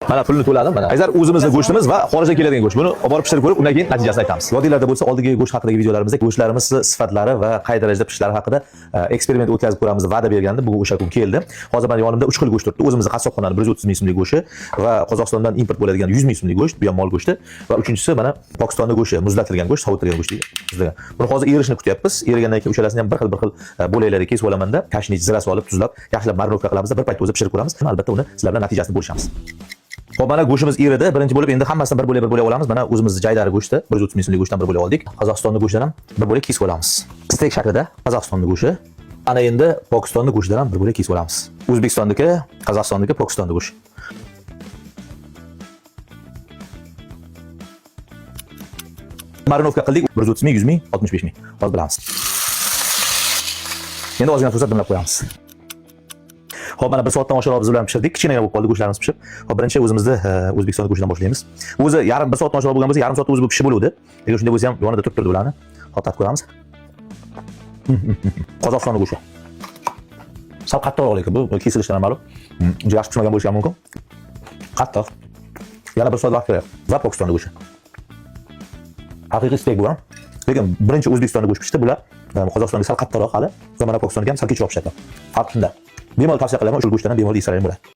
Mana pulni to'ladim mana. Agar o'zimizning go'shtimiz va xorijdan keladigan go'sht. Buni olib borib pishirib ko'rib, undan keyin natijasini aytamiz. Yodinglarda bo'lsa, oldingi go'sht haqidagi videolarimizda go'shtlarimiz sifatlari va qay darajada pishishlari haqida eksperiment o'tkazib ko'ramiz deb va'da bergandim. Bu o'sha kun keldi. Hozir mana yonimda 3 xil go'sht turibdi. O'zimizning qassobxonaning 130 ming so'mlik go'shti va Qozog'istondan import bo'ladigan 100 ming so'mlik go'sht, bu ham mol go'shti va uchinchisi mana Pokistonning go'shti, muzlatilgan go'sht, sovitilgan go'sht deydi. Buni hozir erishni kutyapmiz. Erigandan keyin o'shalasini ham bir xil bo'laklarga kesib olamanda, kashnich, zira solib, tuzlab, yaxshilab marinovka qilamiz, bir paytda o'zi pishirib ko'ramiz. Albatta uni sizlar bilan natijasini bo'lishamiz. Xo'p, mana go'shtimiz eridi. Birinchi bo'lib endi hammasidan bir bo'lak olamiz. Mana o'zimizning jaydari go'shti, 130 ming so'mlik go'shtdan bir bo'lak oldik. Qozog'istonning go'shtidan ham bir bo'lak kesib olamiz. Stek shaklida Qozog'istonning go'shti. Ana endi Pokistonning go'shtidan ham bir bo'lak kesib olamiz. O'zbekistonniki, Qozog'istonniki, Pokistonning go'shti. Marinovka qildik. 130 ming, 100 ming, 65 ming. Hozir bilamiz. Endi ozgina fursat dimlab qo'yamiz. Xo'p, mana 1 soatdan oshiqroq biz bilan pishirdik. Kichkina bo'lib qoldi go'shtlarimiz pishib. Xo'p, birinchi o'zimizni O'zbekistonning go'shtidan boshlaymiz. O'zi 1 soatdan oshiqroq bo'lgan bo'lsa, yarim soatda o'zi bu pishib bo'ladi. Agar shunday bo'lsa ham yonida turib ularni xotat ko'ramiz. Qozog'istonning go'shti. Sal qattiqroq lekin bu kesilishdan ma'lum. Juda yaxshi pishmagan bo'lishi ham mumkin. Qattiq. Yana 1 soat vaqt kerak. Va Pokistonning go'shti. Haqiqiy stek bu ham. Lekin birinchi O'zbekistonning go'shti pishdi, bular Qozog'istonga sal qattiqroq hali. Va mana Pokistonga ham sal kechroq pishadi. Farq shunda. Bemalol tavsiya qilaman, o'sha go'shtdan bemalol yesalaring bo'ladi.